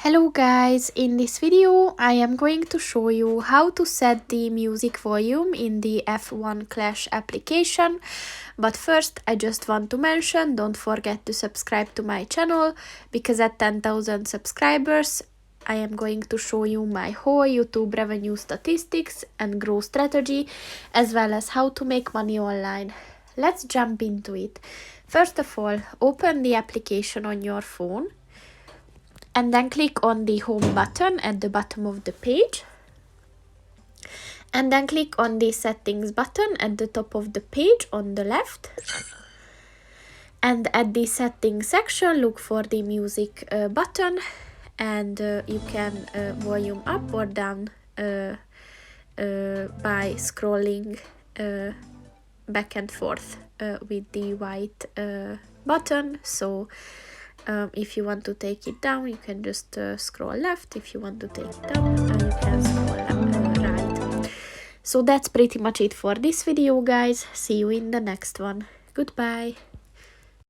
Hello guys, in this video I am going to show you how to set the music volume in the F1 Clash application. But first I just want to mention, don't forget to subscribe to my channel, because at 10,000 subscribers I am going to show you my whole YouTube revenue statistics and growth strategy, as well as how to make money online. Let's jump into it. First of all, open the application on your phone and then click on the home button at the bottom of the page, and then click on the settings button at the top of the page on the left, and at the settings section look for the music button, and you can volume up or down by scrolling back and forth with the white button. So if you want to take it down, you can just scroll left. If you want to take it down, you can scroll right. So that's pretty much it for this video, guys. See you in the next one. Goodbye.